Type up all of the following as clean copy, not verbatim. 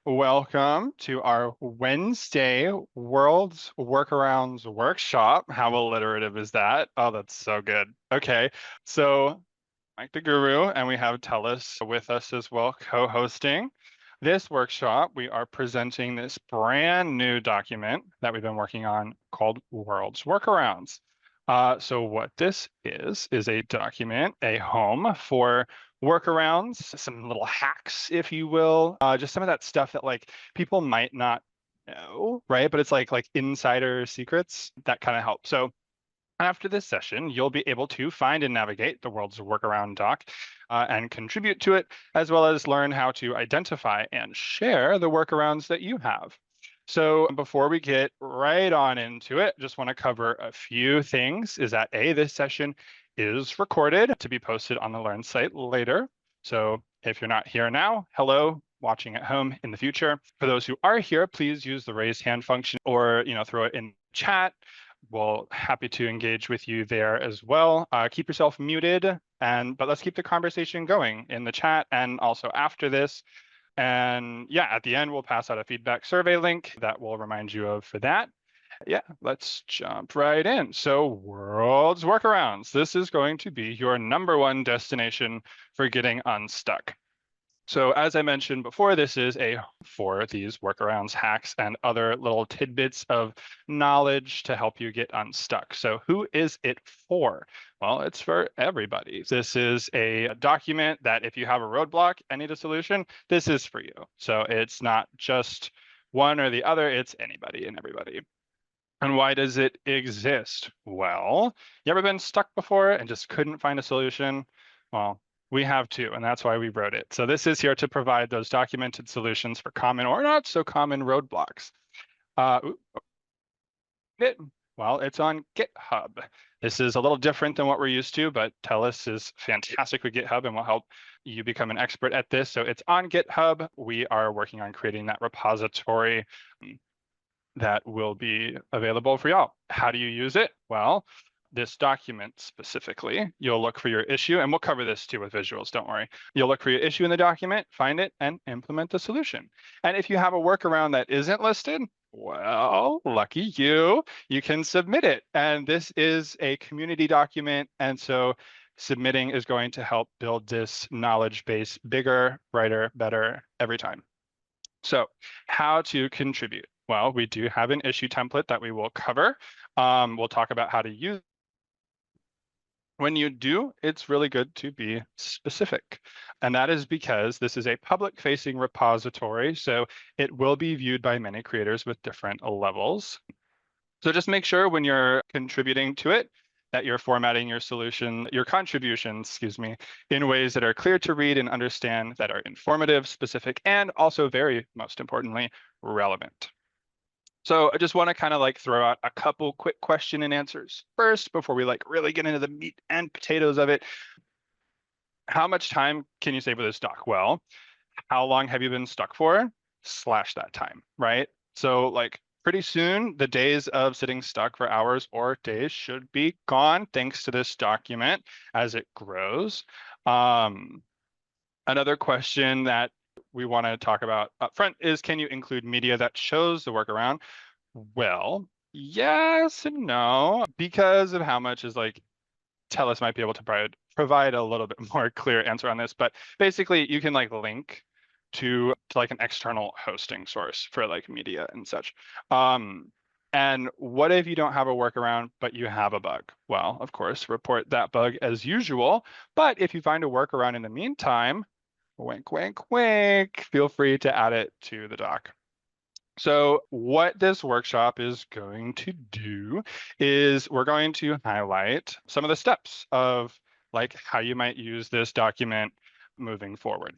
Welcome to our Wednesday Worlds Workarounds workshop. How alliterative is that? Oh, that's so good. Okay, so Mike the Guru, and we have Tellous with us as well, co-hosting. This workshop, we are presenting this brand new document that we've been working on called Worlds Workarounds. So what this is a document, a home for workarounds, some little hacks, if you will, just some of that stuff that like people might not know, right? But it's like insider secrets that kind of help. So after this session, you'll be able to find and navigate the World's Workaround doc and contribute to it, as well as learn how to identify and share the workarounds that you have. So before we get right on into it, just want to cover a few things. Is that this session is recorded to be posted on the Learn site later. So if you're not here now, hello, watching at home in the future. For those who are here, please use the raise hand function or throw it in chat. We'll happy to engage with you there as well. Keep yourself muted, but let's keep the conversation going in the chat and also after this. And yeah, at the end, we'll pass out a feedback survey link that will remind you of for that. Yeah, let's jump right in. So Worlds Workarounds. This is going to be your #1 destination for getting unstuck. So as I mentioned before, this is for these workarounds, hacks, and other little tidbits of knowledge to help you get unstuck. So who is it for? Well, it's for everybody. This is a document that if you have a roadblock and need a solution, this is for you. So it's not just one or the other, it's anybody and everybody. And why does it exist? Well, you ever been stuck before and just couldn't find a solution? Well, we have too, and that's why we wrote it. So this is here to provide those documented solutions for common or not so common roadblocks. Well, it's on GitHub. This is a little different than what we're used to, but Tellous is fantastic with GitHub and will help you become an expert at this. So it's on GitHub. We are working on creating that repository that will be available for y'all. How do you use it? Well, this document specifically, you'll look for your issue, and we'll cover this too with visuals, don't worry. You'll look for your issue in the document, find it, and implement the solution. And if you have a workaround that isn't listed, well, lucky you, you can submit it. And this is a community document, and so submitting is going to help build this knowledge base bigger, brighter, better every time. So how to contribute? Well, we do have an issue template that we will cover. We'll talk about how to use it. When you do, it's really good to be specific. And that is because this is a public-facing repository, so it will be viewed by many creators with different levels. So just make sure when you're contributing to it that you're formatting your contributions, excuse me, in ways that are clear to read and understand, that are informative, specific, and also very, most importantly, relevant. So I just want to kind of throw out a couple quick question and answers first before we really get into the meat and potatoes of it. How much time can you save with this doc? Well, how long have you been stuck for? Slash that time, right? So pretty soon, the days of sitting stuck for hours or days should be gone thanks to this document as it grows. Another question that we want to talk about up front is, can you include media that shows the workaround? Well, yes and no, because of how much is Tellous might be able to provide a little bit more clear answer on this. But basically, you can link to an external hosting source for media and such. And what if you don't have a workaround, but you have a bug? Well, of course, report that bug as usual. But if you find a workaround in the meantime, wink, wink, wink, feel free to add it to the doc. So what this workshop is going to do is we're going to highlight some of the steps of how you might use this document moving forward.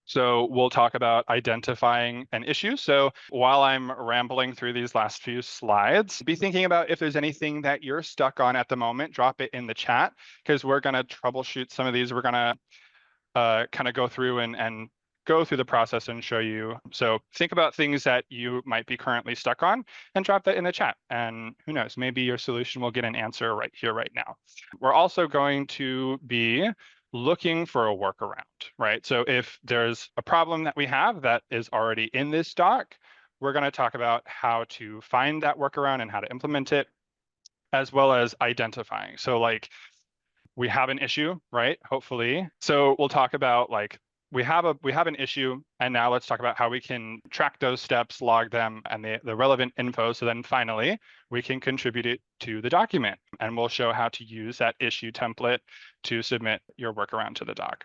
So we'll talk about identifying an issue. So while I'm rambling through these last few slides, be thinking about if there's anything that you're stuck on at the moment, drop it in the chat, because we're going to troubleshoot some of these. We're going to kind of go through and go through the process and show you. So think about things that you might be currently stuck on and drop that in the chat. And who knows, maybe your solution will get an answer right here, right now. We're also going to be looking for a workaround, right? So if there's a problem that we have that is already in this doc, we're going to talk about how to find that workaround and how to implement it, as well as identifying. So like we have an issue, right? Hopefully. So we'll talk about like we have an issue, and now let's talk about how we can track those steps, log them, and the relevant info. So then finally we can contribute it to the document, and we'll show how to use that issue template to submit your workaround to the doc.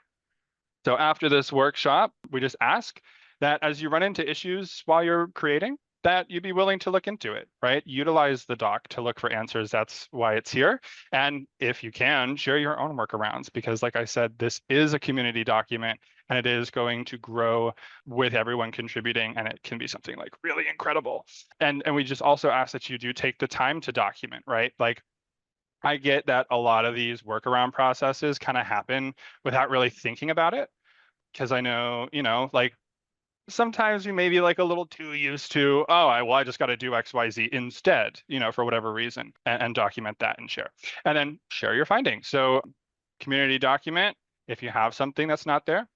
So after this workshop, we just ask that as you run into issues while you're creating, that you be willing to look into it, right? Utilize the doc to look for answers. That's why it's here. And if you can, share your own workarounds, because like I said, this is a community document and it is going to grow with everyone contributing, and it can be something like really incredible. And we just also ask that you do take the time to document, right? Like I get that a lot of these workaround processes kind of happen without really thinking about it, because I know, like sometimes we may be like a little too used to, oh, I just got to do XYZ instead, for whatever reason, and document that and share. And then share your findings. So community document, if you have something that's not there,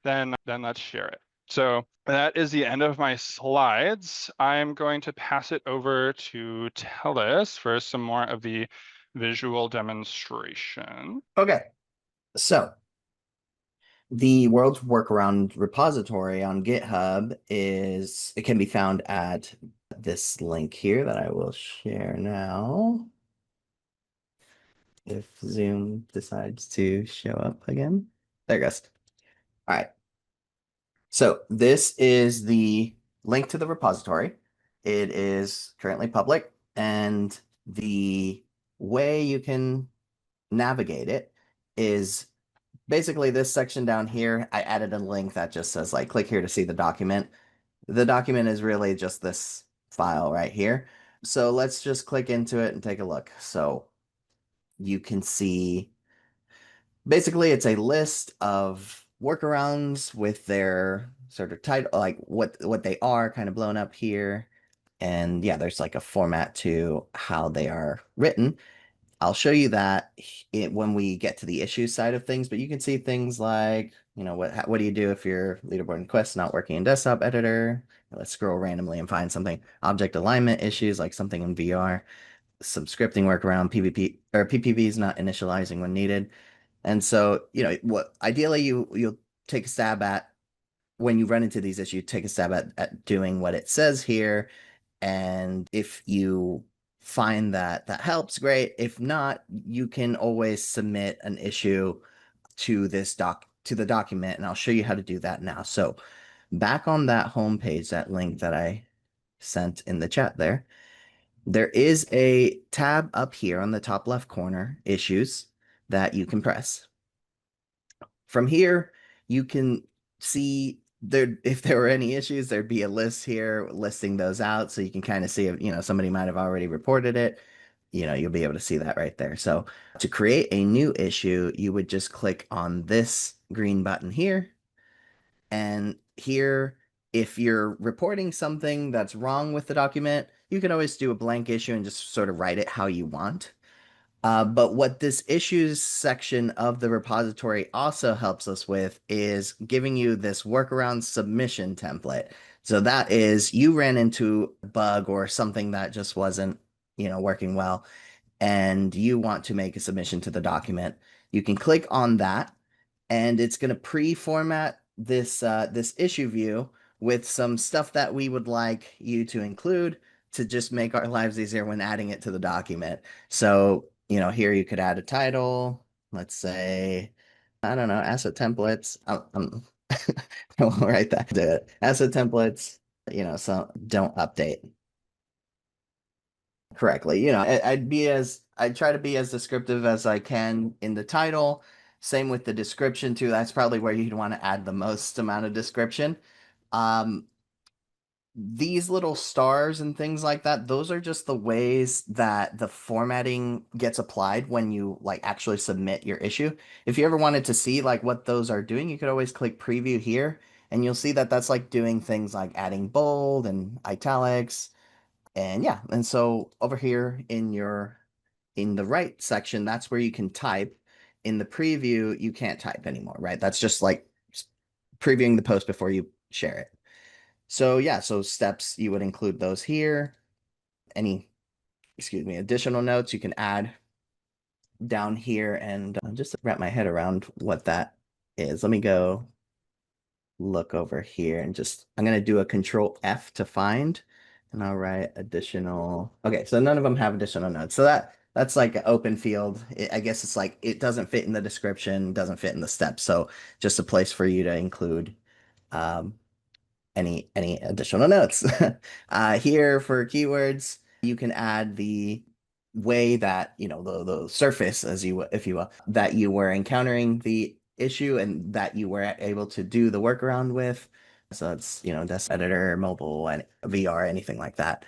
then let's share it. So that is the end of my slides. I'm going to pass it over to Tellous for some more of the visual demonstration. Okay, so the Worlds Workaround repository on GitHub it can be found at this link here that I will share now. If Zoom decides to show up again. There it goes. All right. So this is the link to the repository. It is currently public, and the way you can navigate it is basically this section down here. I added a link that just says like click here to see the document. The document is really just this file right here. So let's just click into it and take a look. So you can see basically it's a list of workarounds with their sort of title, like what they are kind of blown up here. And yeah, there's like a format to how they are written. I'll show you that when we get to the issues side of things, but you can see things like, what do you do if your leaderboard and quest not working in desktop editor? Let's scroll randomly and find something. Object alignment issues, like something in VR, some scripting workaround, PvP or PPV is not initializing when needed. And so, what ideally you'll take a stab at when you run into these issues, take a stab at doing what it says here. And if you find that that helps, great. If not, you can always submit an issue to the document, and I'll show you how to do that now. So back on that home page, that link that I sent in the chat there is a tab up here on the top left corner, issues, that you can press. From here, you can see if there were any issues, there'd be a list here listing those out. So you can kind of see if, somebody might have already reported it. You'll be able to see that right there. So to create a new issue, you would just click on this green button here. And here, if you're reporting something that's wrong with the document, you can always do a blank issue and just sort of write it how you want. But what this issues section of the repository also helps us with is giving you this workaround submission template. So that is, you ran into a bug or something that just wasn't, working well, and you want to make a submission to the document. You can click on that, and it's going to pre-format this issue view with some stuff that we would like you to include to just make our lives easier when adding it to the document. So, here you could add a title. Let's say, I don't know, asset templates. I'll write that. Do it. Asset templates, so don't update correctly. I'd try to be as descriptive as I can in the title. Same with the description too. That's probably where you'd want to add the most amount of description. These little stars and things like that, those are just the ways that the formatting gets applied when you like actually submit your issue. If you ever wanted to see like what those are doing, you could always click preview here, and you'll see that that's like doing things like adding bold and italics. And yeah, and so over here in the right section, that's where you can type. in the preview, you can't type anymore, right? That's just like previewing the post before you share it. So yeah, so steps, you would include those here. Any, excuse me, additional notes you can add down here, and just to wrap my head around what that is. Let me go look over here and just, I'm going to do a control F to find, and I'll write additional. Okay, so none of them have additional notes. So that's like an open field. I guess it's like it doesn't fit in the description, doesn't fit in the steps. So just a place for you to include um, any additional notes. Here for keywords, you can add the way that, you know, the surface, as you, if you will, that you were encountering the issue and that you were able to do the workaround with. So it's, you know, desktop editor, mobile, and VR, anything like that.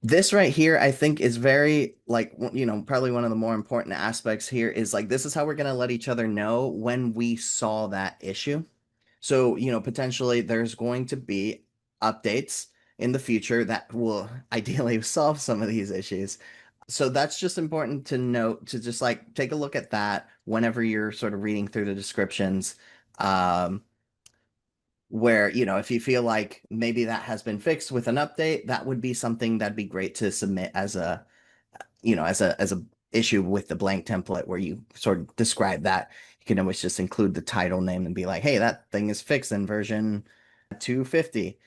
This right here, I think, is very, like, you know, probably one of the more important aspects here is like, this is how we're going to let each other know when we saw that issue. So, you know, potentially there's going to be updates in the future that will ideally solve some of these issues. So that's just important to note, to just like take a look at that whenever you're sort of reading through the descriptions. Where, you know, if you feel like maybe that has been fixed with an update, that would be something that'd be great to submit as a, you know, as a issue with the blank template where you sort of describe that. You can always just include the title name and be like, hey, that thing is fixed in version 250.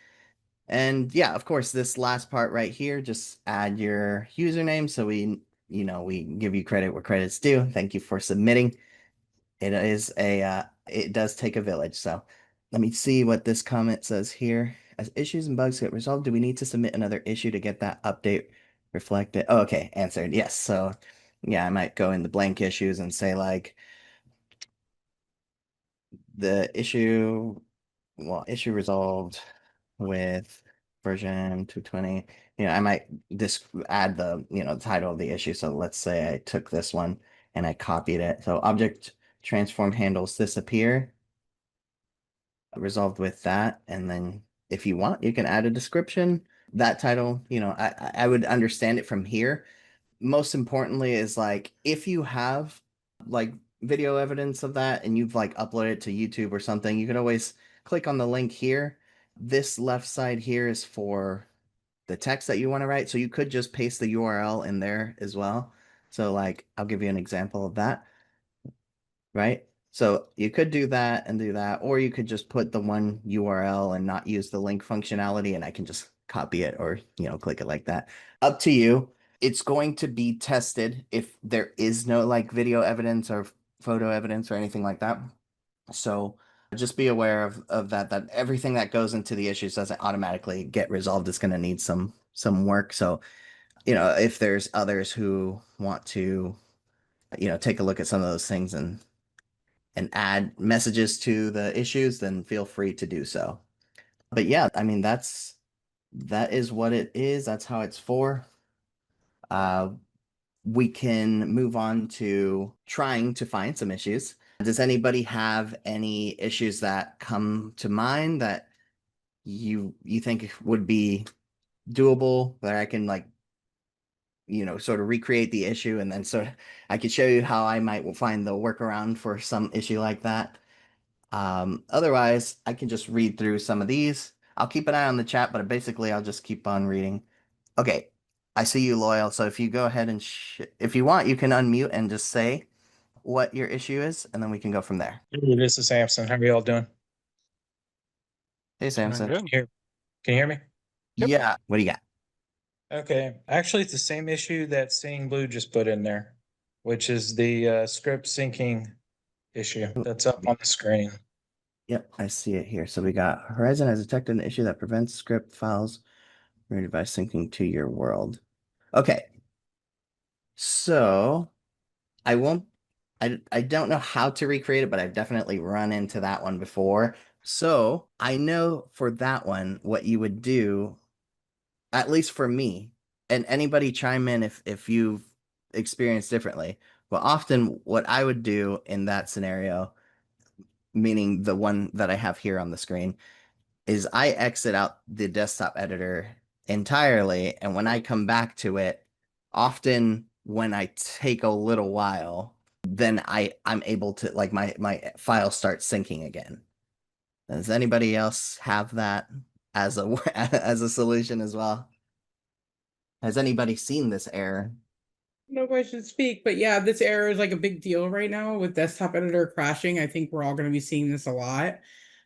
And yeah, of course, this last part right here, just add your username so we, you know, we give you credit where credit's due. Thank you for submitting. It is a it does take a village. So let me see what this comment says here. As issues and bugs get resolved, do we need to submit another issue to get that update reflected? Oh, okay, answered. Yes. So yeah, I might go in the blank issues and say like the issue, well, issue resolved with version 220. You know, I might just add the, you know, title of the issue. So let's say I took this one and I copied it. So object transform handles disappear, resolved with that. And then if you want, you can add a description. That title, you know, I would understand it from here. Most importantly is like if you have like video evidence of that and you've like uploaded it to YouTube or something, you can always click on the link here. This left side here is for the text that you want to write. So you could just paste the URL in there as well. So like I'll give you an example of that, right? So you could do that and do that, or you could just put the one URL and not use the link functionality, and I can just copy it or, you know, click it like that. Up to you. It's going to be tested if there is no like video evidence or photo evidence or anything like that. So just be aware of that, that everything that goes into the issues doesn't automatically get resolved. It's going to need some work. So, you know, if there's others who want to, you know, take a look at some of those things and add messages to the issues, then feel free to do so. But yeah, I mean, that is what it is. That's how it's for. We can move on to trying to find some issues. Does anybody have any issues that come to mind that you think would be doable, that I can like, you know, sort of recreate the issue and then sort of I could show you how I might find the workaround for some issue like that. Otherwise, I can just read through some of these. I'll keep an eye on the chat, but basically I'll just keep on reading. Okay, I see you, Loyal. So if you go ahead and if you want, you can unmute and just say what your issue is, and then we can go from there. Hey, this is Samson. How are y'all doing? Hey, Doing Samson. good. Can you hear me? Yep. Yeah. What do you got? Okay. Actually, it's the same issue that Seeing Blue just put in there, which is the script syncing issue that's up on the screen. Yep, I see it here. So we got Horizon has detected an issue that prevents script files rendered by syncing to your world. Okay. So I won't I don't know how to recreate it, but I've definitely run into that one before. So I know for that one what you would do, at least for me, and anybody chime in if you've experienced differently. But often what I would do in that scenario, meaning the one that I have here on the screen, is I exit out the desktop editor entirely. And when I come back to it, often when I take a little while, then I'm able to like my file starts syncing again. Does anybody else have that as a as a solution as well? Has anybody seen this error? No question to speak, but yeah, this error is like a big deal right now with desktop editor crashing. I think we're all going to be seeing this a lot.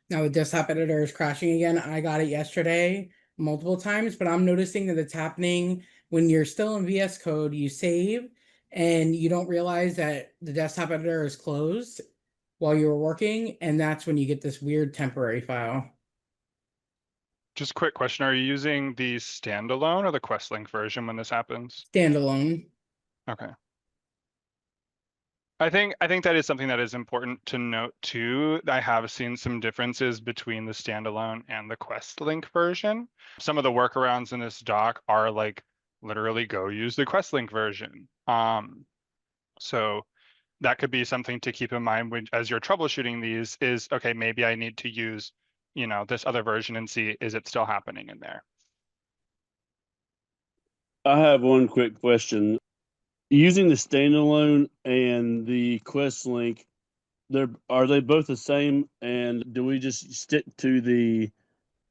Now the desktop editor is crashing again. I got it yesterday multiple times, but I'm noticing that it's happening when you're still in VS Code, you save and you don't realize that the desktop editor is closed while you were working, and that's when you get this weird temporary file. Just quick question, are you using the standalone or the Questlink version when this happens? Standalone. Okay. I think that is something that is important to note too. I have seen some differences between the standalone and the Questlink version. Some of the workarounds in this doc are like literally go use the Questlink version. So that could be something to keep in mind when, as you're troubleshooting these, is okay, maybe I need to use, you know, this other version and see, is it still happening in there? I have one quick question. Using the standalone and the quest link, are they both the same? And do we just stick to the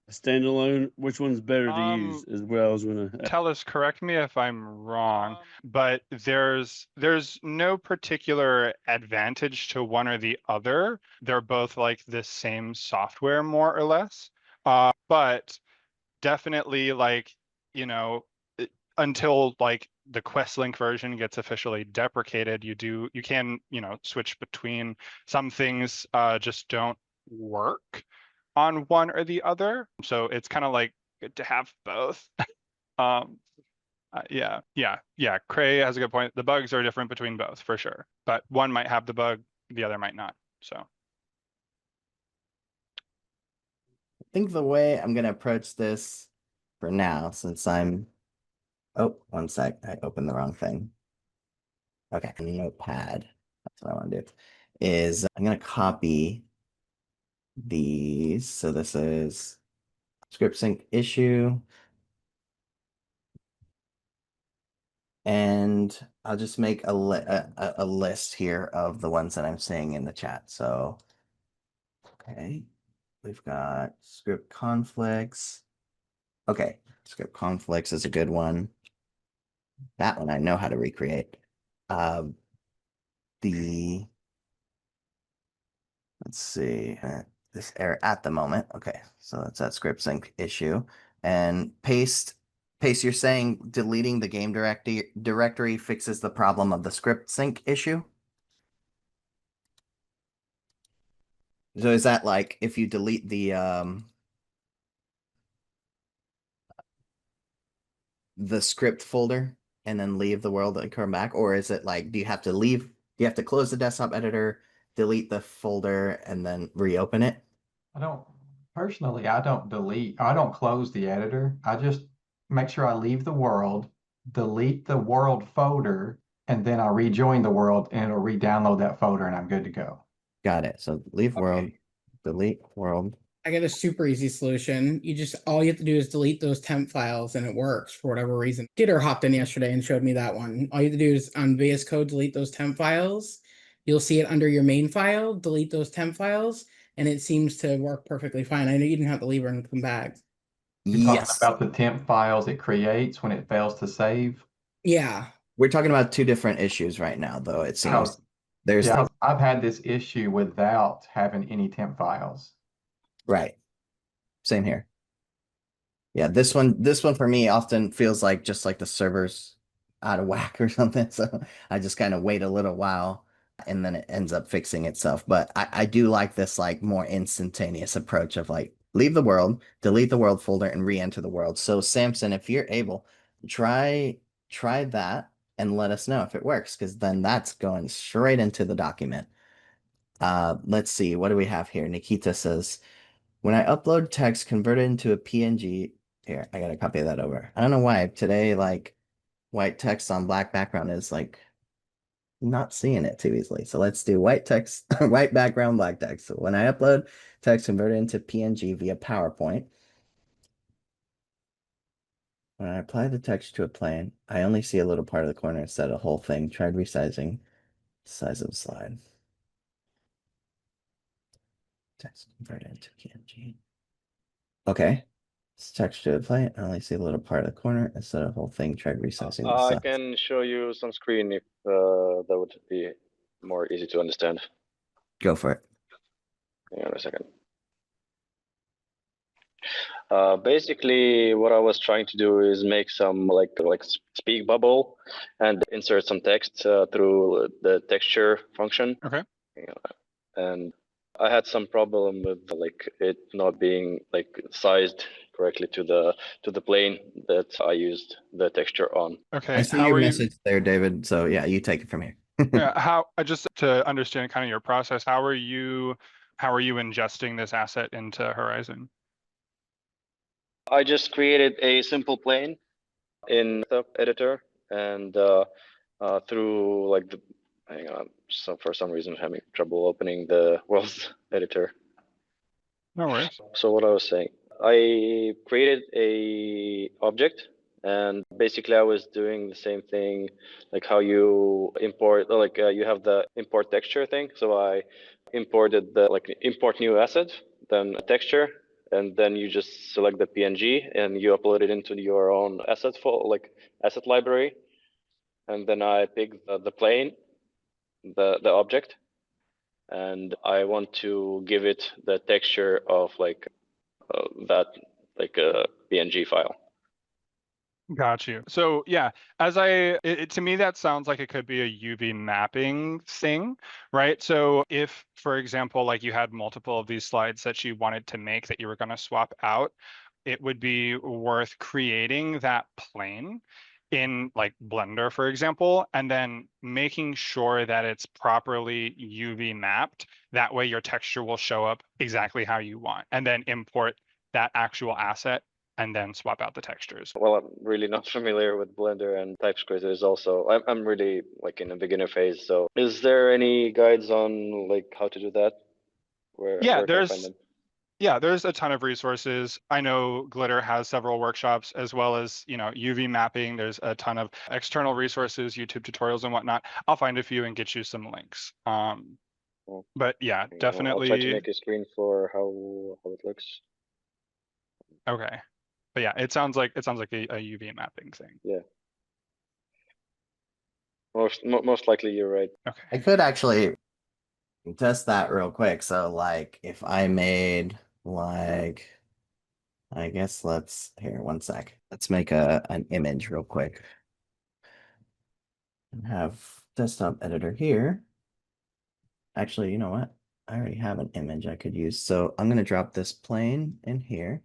standalone? Which one's better to use as well as when Tellous, correct me if I'm wrong, but there's no particular advantage to one or the other. They're both like the same software, more or less. But definitely like, you know, until like the Questlink version gets officially deprecated, you can, you know, switch between. Some things just don't work on one or the other. So it's kind of like good to have both. Yeah. Cray has a good point. The bugs are different between both for sure, but one might have the bug, the other might not. So I think the way I'm gonna approach this for now, since oh, one sec, I opened the wrong thing. Okay, notepad. That's what I want to do. Is I'm gonna copy these. So this is script sync issue. And I'll just make a list here of the ones that I'm seeing in the chat. So, okay, we've got script conflicts. Okay, script conflicts is a good one. That one I know how to recreate. The let's see, this error at the moment. Okay, so that's that script sync issue. And paste, you're saying deleting the game directory fixes the problem of the script sync issue? So is that like if you delete the script folder and then leave the world and come back, or is it like do you have to close the desktop editor, delete the folder, and then reopen it? I don't delete, I don't close the editor. I just make sure I leave the world, delete the world folder, and then I rejoin the world and it'll re-download that folder and I'm good to go. Got it. So leave world, Okay. delete world. I got a super easy solution. All you have to do is delete those temp files and it works for whatever reason. Gitter hopped in yesterday and showed me that one. All you have to do is on VS Code, delete those temp files. You'll see it under your main file, delete those temp files, and it seems to work perfectly fine. I know you didn't have to leave her and come back. You're talking Yes. about the temp files it creates when it fails to save. Yeah. We're talking about two different issues right now, though, it seems. Oh, There's yeah, I've had this issue without having any temp files. right. Same here. Yeah, this one for me often feels like just like the server's out of whack or something. So I just kind of wait a little while and then it ends up fixing itself. But I do like this like more instantaneous approach of like leave the world, delete the world folder, and re-enter the world. So Samson, if you're able, try that and let us know if it works, because then that's going straight into the document. Let's see, what do we have here? Nikita says, when I upload text converted into a PNG, here, I gotta copy that over. I don't know why today, like white text on black background is like not seeing it too easily. So let's do white text, white background, black text. So when I upload text converted into PNG via PowerPoint, when I apply the text to a plane, I only see a little part of the corner instead of the whole thing. Tried resizing. Size of slide. Text convert into PNG. Okay. It's texture to the plate. I only see a little part of the corner instead of the whole thing. Try resizing the I size. can show you some screen if that would be more easy to understand. Go for it. Hang on a second. Basically, what I was trying to do is make some like speak bubble and insert some text through the texture function. Okay. And I had some problem with like it not being like sized correctly to the plane that I used the texture on. Okay. I see How your are you? message there, David. So yeah, you take it from here. Yeah, how just to understand kind of your process, how are you ingesting this asset into Horizon? I just created a simple plane in the editor and through like the hang on. So for some reason I'm having trouble opening the Worlds editor. No worries. So what I was saying, I created a object and basically I was doing the same thing like how you import like you have the import texture thing. So I imported the like import new asset, then a texture, and then you just select the PNG and you upload it into your own asset file, like asset library. And then I pick the plane, the object, and I want to give it the texture of like that like a PNG file. Got you. So yeah, to me, that sounds like it could be a UV mapping thing, right? So if, for example, like you had multiple of these slides that you wanted to make that you were going to swap out, it would be worth creating that plane in like Blender, for example, and then making sure that it's properly UV mapped. That way your texture will show up exactly how you want, and then import that actual asset and then swap out the textures. Well, I'm really not familiar with Blender and TypeScript is also, I'm really like in a beginner phase. So is there any guides on like how to do that? Where can I find them? Yeah, there's a ton of resources. I know Glitter has several workshops as well as, UV mapping. There's a ton of external resources, YouTube tutorials and whatnot. I'll find a few and get you some links. But yeah, definitely. I'll try to make a screen for how it looks. Okay. But yeah, it sounds like a UV mapping thing. Yeah. Most likely you're right. Okay. I could actually test that real quick. So like if I made like, I guess here, one sec. Let's make an image real quick. And have desktop editor here. Actually, you know what? I already have an image I could use. So I'm going to drop this plane in here.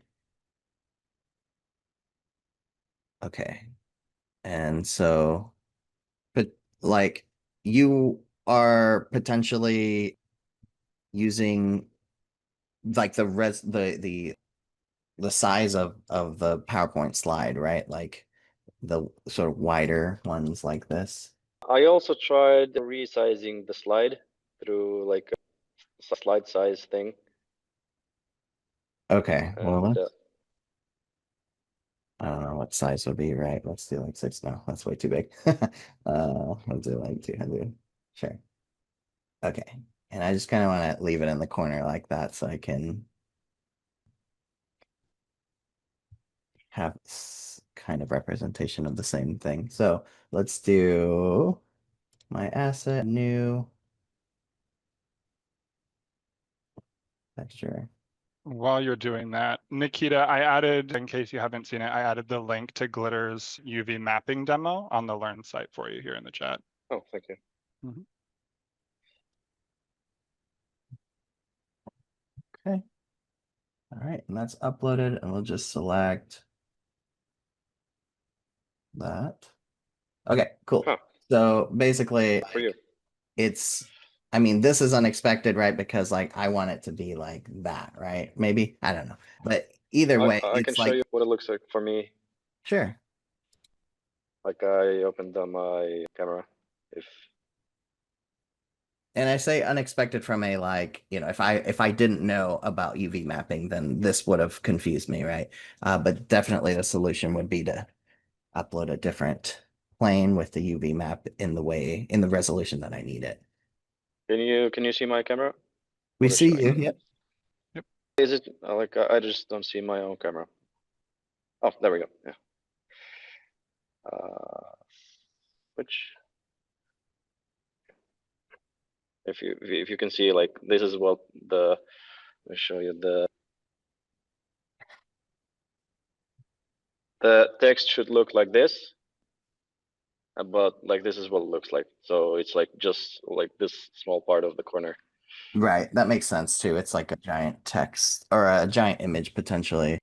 Okay. And so, but like you are potentially using like the size of the PowerPoint slide, right? Like the sort of wider ones like this. I also tried resizing the slide through like a slide size thing. Okay, well, And, I don't know what size would be right. Let's do like 6. No, that's way too big. Let's do like 200. Sure. Okay, and I just kind of want to leave it in the corner like that so I can have kind of representation of the same thing. So let's do my asset, new texture. While you're doing that, Nikita, I added, in case you haven't seen it, I added the link to Glitter's UV mapping demo on the Learn site for you here in the chat. oh, thank you. Okay. All right, and that's uploaded, and we'll just select that. Okay, cool. Huh. So basically, For you. I mean, this is unexpected, right? Because like I want it to be like that, right? Maybe, I don't know. But either way, I can it's show like, you what it looks like for me. sure. Like I opened my camera. And I say unexpected from a like, if I didn't know about UV mapping, then this would have confused me, right? But definitely the solution would be to upload a different plane with the UV map in the resolution that I need it. Can you see my camera? We What is see showing? you. Yep. Is it like I just don't see my own camera? Oh, there we go. Yeah. Which if you can see, like, this is what the, let me show you the text should look like this, but like this is what it looks like. So it's like just like this small part of the corner. Right. That makes sense too. It's like a giant text or a giant image potentially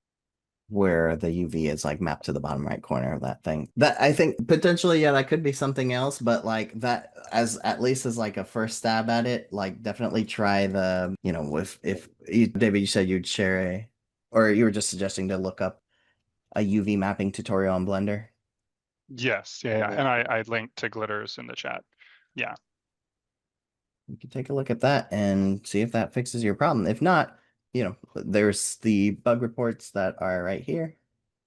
where the UV is like mapped to the bottom right corner of that thing. That I think potentially, yeah, that could be something else, but like that as at least as like a first stab at it, like definitely try the, you know, if you, David, you said you'd share a, or you were just suggesting to look up a UV mapping tutorial on Blender. Yes, yeah. And I linked to glitters in the chat. Yeah. You can take a look at that and see if that fixes your problem. If not, you know, there's the bug reports that are right here.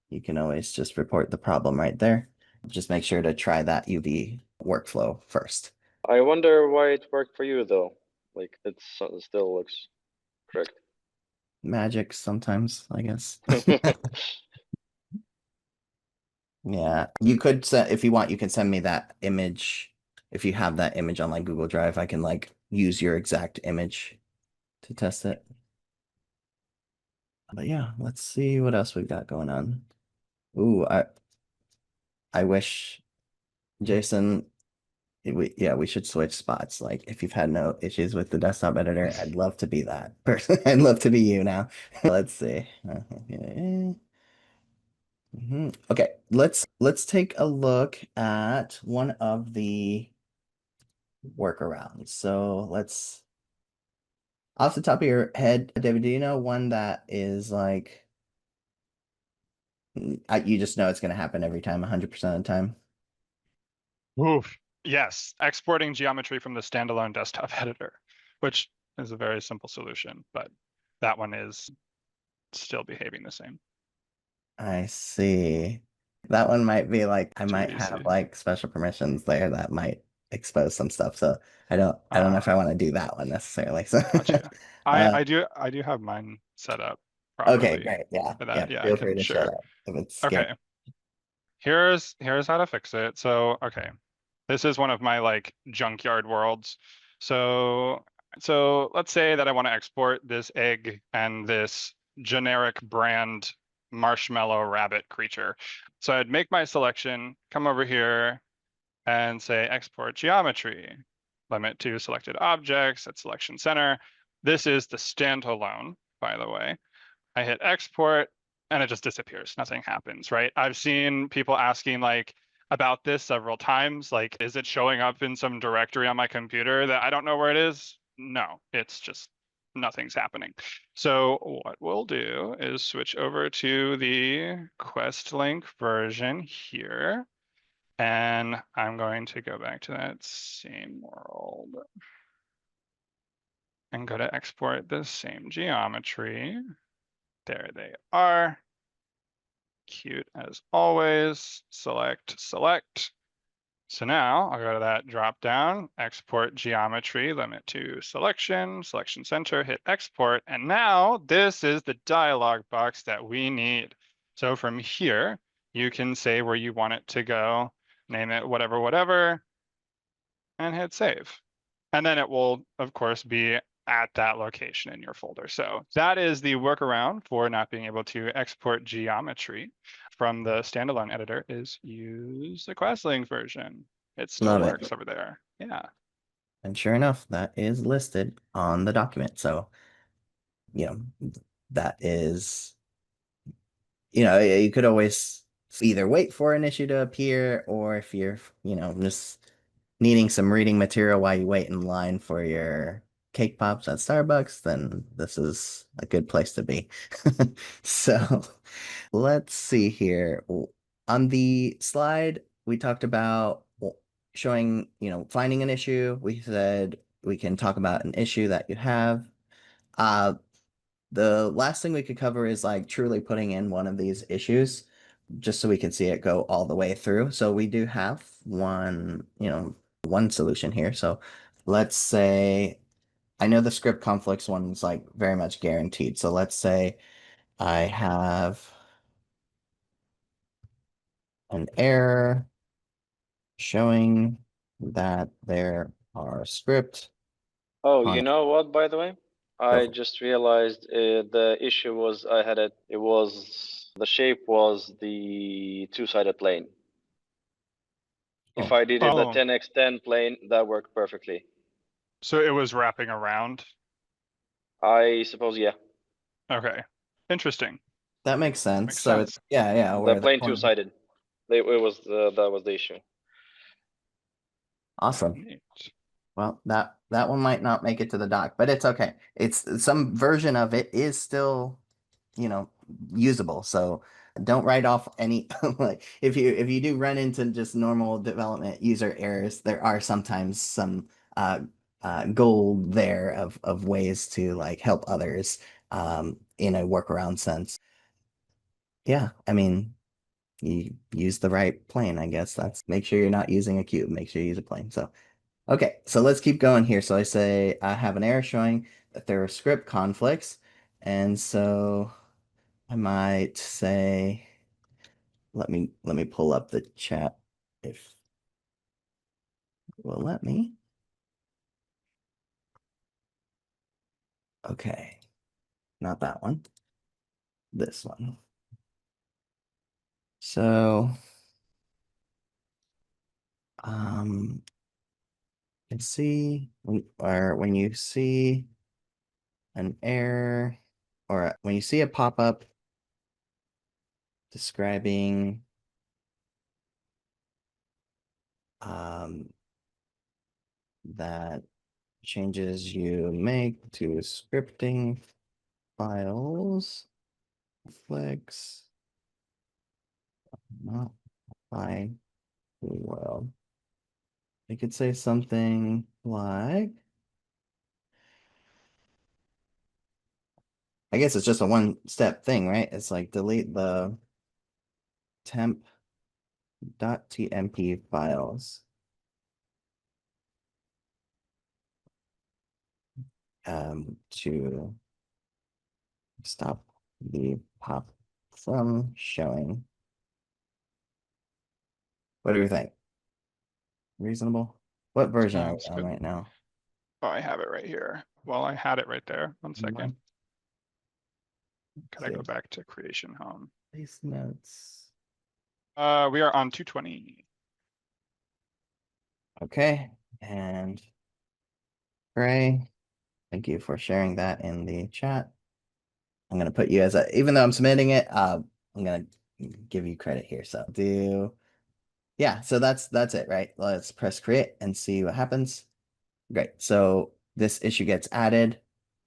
You can always just report the problem right there. Just make sure to try that UV workflow first. I wonder why it worked for you though. Like it still looks correct. Magic sometimes, I guess. Yeah, you could send, if you want, you can send me that image. If you have that image on like Google Drive, I can like use your exact image to test it. But yeah, let's see what else we've got going on. Ooh, I wish Jason, we should switch spots. Like if you've had no issues with the desktop editor, I'd love to be that person. I'd love to be you now. Let's see. Okay, let's take a look at one of the workarounds. So let's, off the top of your head, David, do you know one that is like you just know it's going to happen every time, 100% of the time? Oof. Yes, exporting geometry from the standalone desktop editor, which is a very simple solution, but that one is still behaving the same. I see. That one might be like I Too might easy. have like special permissions there that might expose some stuff. So I don't know if I want to do that one necessarily. So Gotcha. I do have mine set up properly. Okay, great. Yeah. For that. Yeah. I Feel can free to share share. that if it's Okay. scary. Here's how to fix it. So, okay. This is one of my like junkyard worlds. So let's say that I want to export this egg and this generic brand marshmallow rabbit creature. So I'd make my selection, come over here and say export geometry, limit to selected objects at selection center. This is the standalone, by the way. I hit export and it just disappears. Nothing happens, right? I've seen people asking like about this several times. Like, is it showing up in some directory on my computer that I don't know where it is? No, it's just nothing's happening. So what we'll do is switch over to the quest link version here. And I'm going to go back to that same world and go to export the same geometry. There they are. Cute as always. Select. So now I'll go to that drop down, export geometry, limit to selection center, hit export. And now this is the dialog box that we need. So from here, you can say where you want it to go, name it whatever, and hit save. And then it will, of course, be at that location in your folder. So that is the workaround for not being able to export geometry from the standalone editor is use the Questlink version. It still Love it. works over there. Yeah. And sure enough, that is listed on the document. So, you know, that is, you know, you could always either wait for an issue to appear, or if you're, you know, just needing some reading material while you wait in line for your cake pops at Starbucks, then this is a good place to be. So let's see here. On the slide, we talked about showing, you know, finding an issue. We said we can talk about an issue that you have. The last thing we could cover is like truly putting in one of these issues just so we can see it go all the way through. So we do have one, you know, one solution here. So let's say, I know the script conflicts one's like very much guaranteed. So let's say I have an error showing that there are script. Oh, on you it. know what, by the way? Go I for it. just realized the issue was I had it was the shape was the two-sided plane. If Oh. I did it the Oh. 10x10 plane, that worked perfectly. So it was wrapping around. I suppose, yeah. Okay. Interesting. That makes sense. Makes So it's sense. yeah, The where the plane corner. two-sided. It was that was the issue. Awesome. Neat. Well, that one might not make it to the doc, but it's okay. It's some version of it is still, usable. So don't write off any like if you do run into just normal development user errors, there are sometimes some gold there of ways to like help others in a workaround sense. Yeah, I mean, you use the right plane, I guess. That's make sure you're not using a cube. Make sure you use a plane. So okay, so let's keep going here. So I say I have an error showing that there are script conflicts. And so I might say, let me pull up the chat if it will let me. Okay, not that one. This one. So let's see when you see an error or when you see a pop-up describing that changes you make to scripting files flex not by well. I could say something like, I guess it's just a one-step thing, right? It's like delete the temp.tmp files to stop the pop from showing. What do you think? Reasonable? What version are we Sounds on good. right now? Oh, I have it right here. Well, I had it right there. One second. Could I go See. back to creation home? Place notes. We are on 220. Okay, and Gray, thank you for sharing that in the chat. I'm gonna put you as a, even though I'm submitting it, I'm gonna give you credit here. So yeah, so that's it, right? Let's press create and see what happens. Great. So this issue gets added.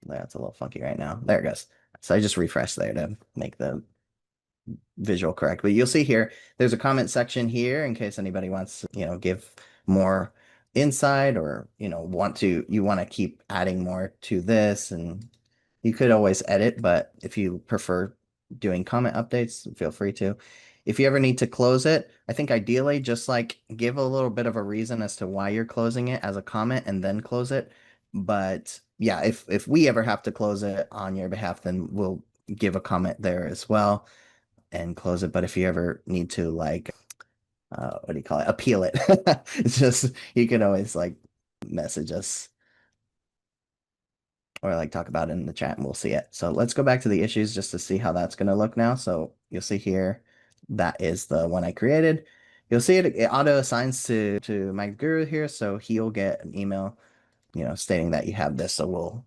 That's a little funky right now. There it goes. So I just refreshed there to make the visual correct. But you'll see here, there's a comment section here in case anybody wants to, give more insight or, you want to keep adding more to this. And you could always edit, but if you prefer doing comment updates, feel free to. If you ever need to close it, I think ideally just like give a little bit of a reason as to why you're closing it as a comment and then close it. But yeah, if we ever have to close it on your behalf, then we'll give a comment there as well and close it. But if you ever need to like, what do you call it? Appeal it. It's just, you can always like message us or like talk about it in the chat and we'll see it. So let's go back to the issues just to see how that's going to look now. So you'll see here, that is the one I created. You'll see it auto assigns to my guru here. So he'll get an email, stating that you have this. So we'll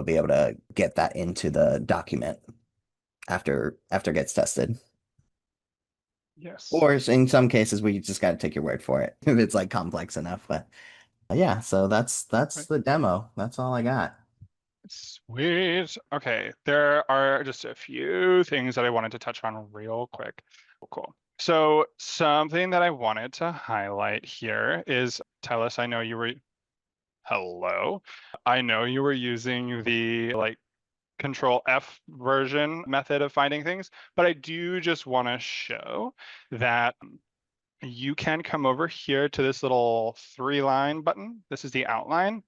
be able to get that into the document after it gets tested. Yes. Or in some cases, we just got to take your word for it if it's like complex enough. But yeah, so that's Right. the demo. That's all I got. Sweet. Okay, there are just a few things that I wanted to touch on real quick. Cool. So something that I wanted to highlight here is, Tellous, I know you were, hello. I know you were using the like Control F version method of finding things, but I do just want to show that you can come over here to this little 3-line button. This is the outline,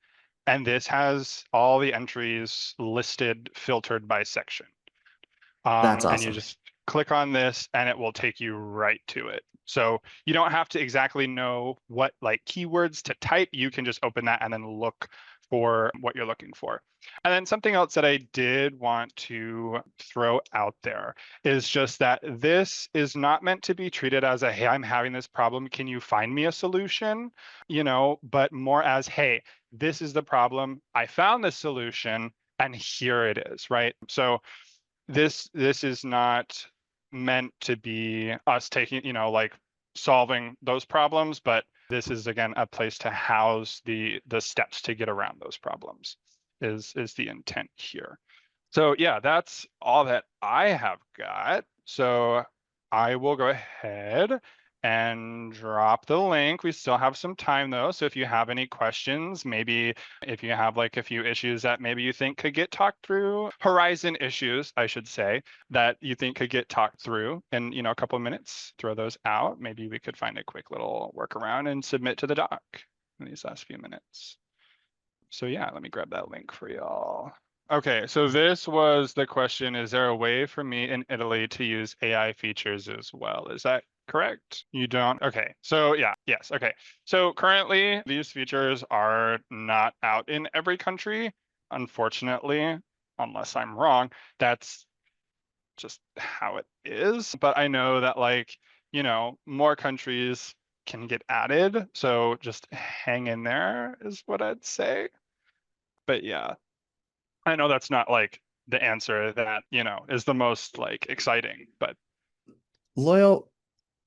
and this has all the entries listed, filtered by section. That's And you awesome. just click on this and it will take you right to it. So you don't have to exactly know what like keywords to type. You can just open that and then look for what you're looking for. And then something else that I did want to throw out there is just that this is not meant to be treated as a, hey, I'm having this problem, can you find me a solution? You know, but more as, hey, this is the problem, I found the solution, and here it is, right? So this is not meant to be us taking, you know, like solving those problems, but this is again a place to house the steps to get around those problems is the intent here. So yeah, that's all that I have got. So I will go ahead and drop the link. We still have some time though. So if you have any questions, maybe if you have like a few issues that maybe you think could get talked through, horizon issues, I should say, that you think could get talked through in, you know, a couple of minutes, throw those out. Maybe we could find a quick little workaround and submit to the doc in these last few minutes. So yeah, let me grab that link for y'all. Okay, so this was the question, is there a way for me in Italy to use AI features as well? Is that correct? You don't? Okay, so yeah, yes, okay. So currently these features are not out in every country, unfortunately, unless I'm wrong. That's just how it is. But I know that like, you know, more countries can get added. So just hang in there is what I'd say. But yeah, I know that's not like the answer that, you know, is the most like exciting, but Loyal,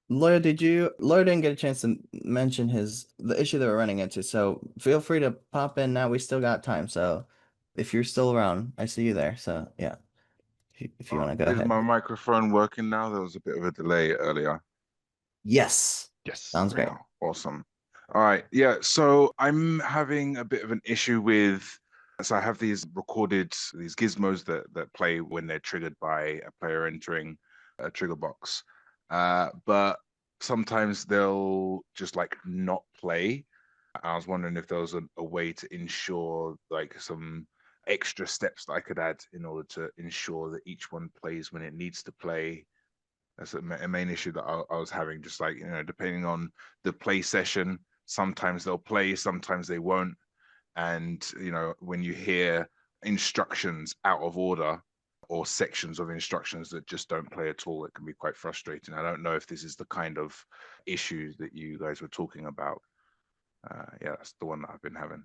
Loyal didn't get a chance to mention the issue that we're running into, so feel free to pop in now. We still got time, so if you're still around, I see you there. So yeah, if you want to go Is ahead. my microphone working now? There was a bit of a delay earlier. Yes, yes. sounds great. Yeah, awesome. All right. Yeah. So I'm having a bit of an issue with. So I have these gizmos that play when they're triggered by a player entering a trigger box. But sometimes they'll just like not play. I was wondering if there was a way to ensure like some extra steps that I could add in order to ensure that each one plays when it needs to play. That's a main issue that I was having. Just like, you know, depending on the play session, sometimes they'll play, sometimes they won't. And, you know, when you hear instructions out of order or sections of instructions that just don't play at all, it can be quite frustrating. I don't know if this is the kind of issue that you guys were talking about. Yeah, that's the one that I've been having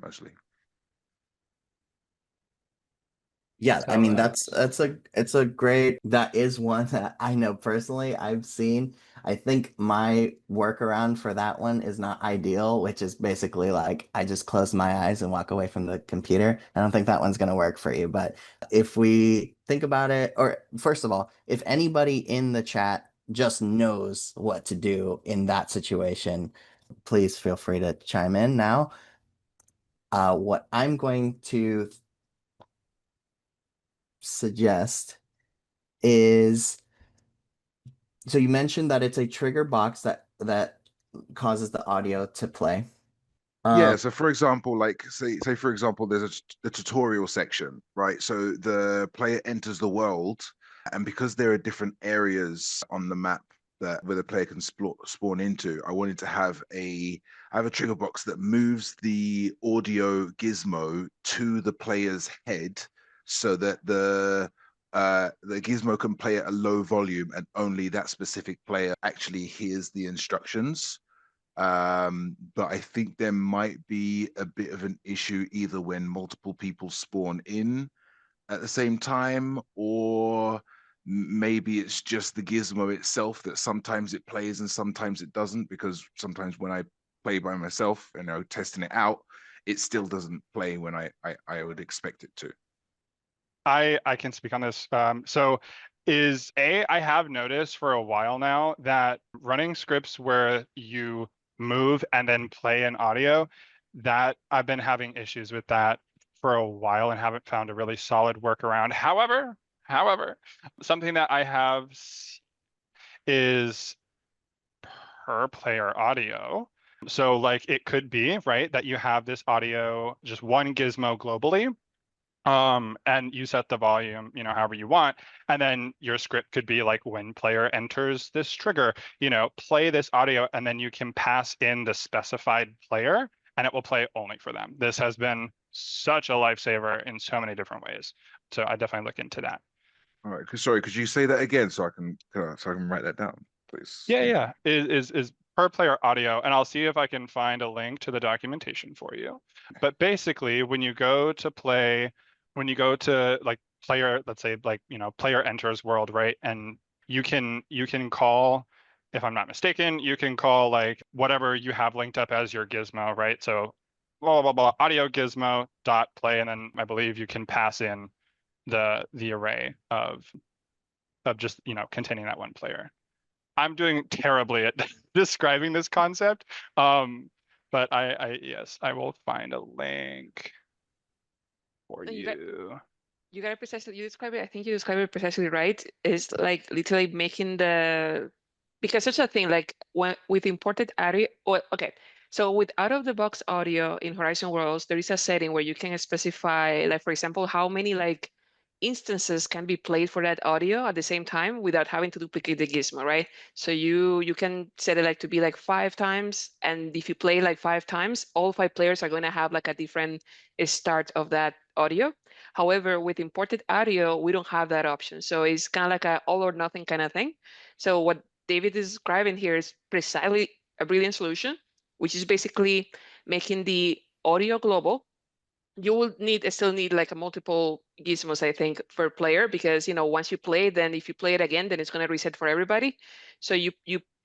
mostly. Yeah, I So mean that is one that I know personally I've seen. I think my workaround for that one is not ideal, which is basically like I just close my eyes and walk away from the computer. I don't think that one's gonna work for you, but if we think about it, or first of all, if anybody in the chat just knows what to do in that situation, please feel free to chime in now. What I'm going to suggest is, so you mentioned that it's a trigger box that causes the audio to play. Yeah, so for example, like say for example, there's a tutorial section, right? So the player enters the world, and because there are different areas on the map that where the player can spawn into, I wanted to have I have a trigger box that moves the audio gizmo to the player's head so that the gizmo can play at a low volume and only that specific player actually hears the instructions. But I think there might be a bit of an issue either when multiple people spawn in at the same time, or maybe it's just the gizmo itself that sometimes it plays and sometimes it doesn't, because sometimes when I play by myself, you know, testing it out, it still doesn't play when I would expect it to. I can speak on this. So I have noticed for a while now that running scripts where you move and then play an audio, that I've been having issues with that for a while and haven't found a really solid workaround. However, something that I have is per player audio. So like it could be, right, that you have this audio, just one gizmo globally, and you set the volume, you know, however you want. And then your script could be like, when player enters this trigger, you know, play this audio, and then you can pass in the specified player and it will play only for them. This has been such a lifesaver in so many different ways. So I definitely look into that. All right. Sorry, could you say that again so I can write that down, please? Yeah. Is per player audio, and I'll see if I can find a link to the documentation for you. But basically, when you go to like player, let's say like, you know, player enters world, right? And you can call, if I'm not mistaken, you can call like whatever you have linked up as your gizmo, right? So blah blah blah audio gizmo dot play, and then I believe you can pass in the array of just, you know, containing that one player. I'm doing terribly at describing this concept, but yes, I will find a link for you. You got it precisely. You describe it. I think you describe it precisely right. It's like literally making because there's a thing like when with imported audio. Okay, so with out of the box audio in Horizon Worlds, there is a setting where you can specify, like for example, how many like instances can be played for that audio at the same time without having to duplicate the gizmo, right? So you can set it like to be like 5 times, and if you play like 5 times, all 5 players are going to have like a different start of that audio. However, with imported audio, we don't have that option. So it's kind of like a all or nothing kind of thing. So what David is describing here is precisely a brilliant solution, which is basically making the audio global. You will still need like a multiple gizmos, I think, per player, because, you know, once you play, then if you play it again, then it's going to reset for everybody. So you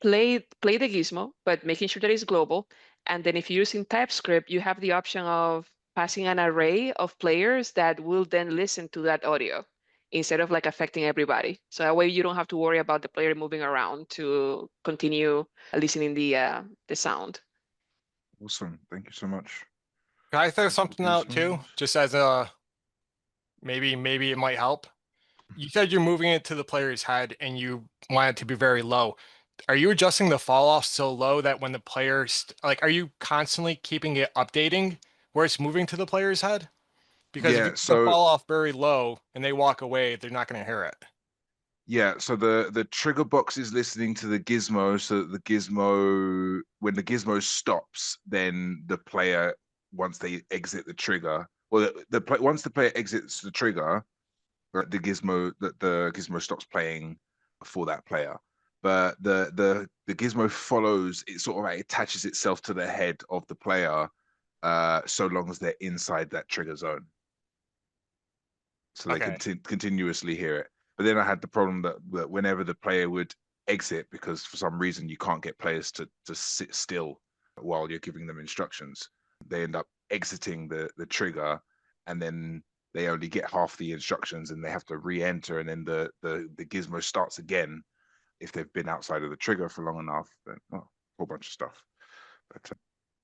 play the gizmo, but making sure that it's global. And then if you're using TypeScript, you have the option of passing an array of players that will then listen to that audio instead of like affecting everybody. So that way you don't have to worry about the player moving around to continue listening the sound. Awesome. Thank you so much. Can I throw something out too, just as a maybe it might help? You said you're moving it to the player's head and you want it to be very low. Are you adjusting the fall off so low that when the players like, are you constantly keeping it updating where it's moving to the player's head? Because if you keep the fall off very low and they walk away, they're not going to hear it. Yeah, so the trigger box is listening to the gizmo, so that the gizmo, when the gizmo stops, then the player, once they exit the trigger, or once the player exits the trigger, the gizmo stops playing for that player. But the gizmo follows, it sort of like attaches itself to the head of the player, so long as they're inside that trigger zone. So they can continuously hear it. But then I had the problem that whenever the player would exit, because for some reason you can't get players to sit still while you're giving them instructions, they end up exiting the trigger, and then they only get half the instructions and they have to re-enter, and then the gizmo starts again if they've been outside of the trigger for long enough. Then a whole bunch of stuff. But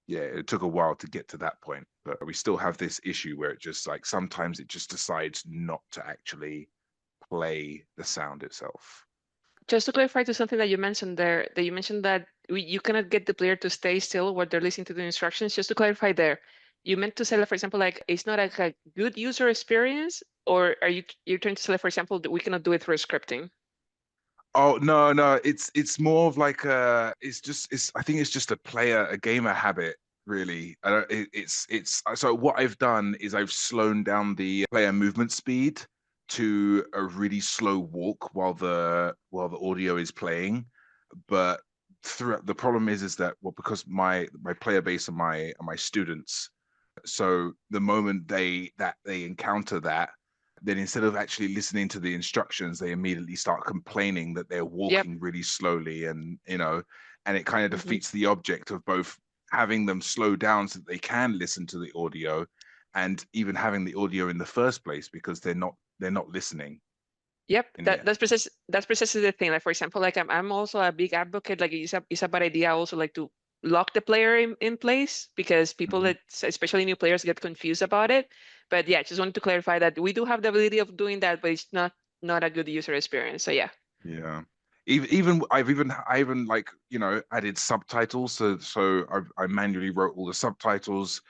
yeah, it took a while to get to that point, but we still have this issue where it just like sometimes it just decides not to actually play the sound itself. Just to clarify to something that you mentioned there, that you mentioned that you cannot get the player to stay still while they're listening to the instructions. Just to clarify there, you meant to say, for example, like it's not a good user experience, or are you're trying to say, for example, that we cannot do it through scripting? Oh no, it's more of like I think it's just a gamer habit, really. So what I've done is I've slowed down the player movement speed to a really slow walk while the audio is playing. But throughout, the problem is that, well, because my player base are my students, so the moment they encounter that, then instead of actually listening to the instructions, they immediately start complaining that they're walking really slowly, and and it kind of defeats the object of both having them slow down so that they can listen to the audio, and even having the audio in the first place, because they're not listening. Yep, that's precisely the thing. Like, for example, like I'm also a big advocate. Like it's a bad idea also like to lock the player in place, because people that, especially new players, get confused about it. But yeah, just wanted to clarify that we do have the ability of doing that, but it's not a good user experience. So yeah. I even like, you know, added subtitles. So I manually wrote all the subtitles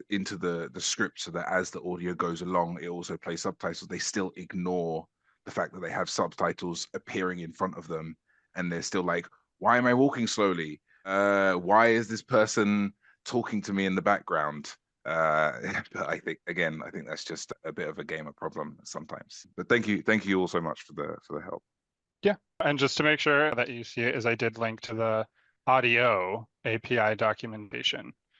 into the script so that as the audio goes along, it also plays subtitles. They still ignore the fact that they have subtitles appearing in front of them, and they're still like, why am I walking slowly? Why is this person talking to me in the background? But I think that's just a bit of a gamer problem sometimes. But thank you all so much for the help. Yeah, and just to make sure that you see it, is I did link to the audio API documentation.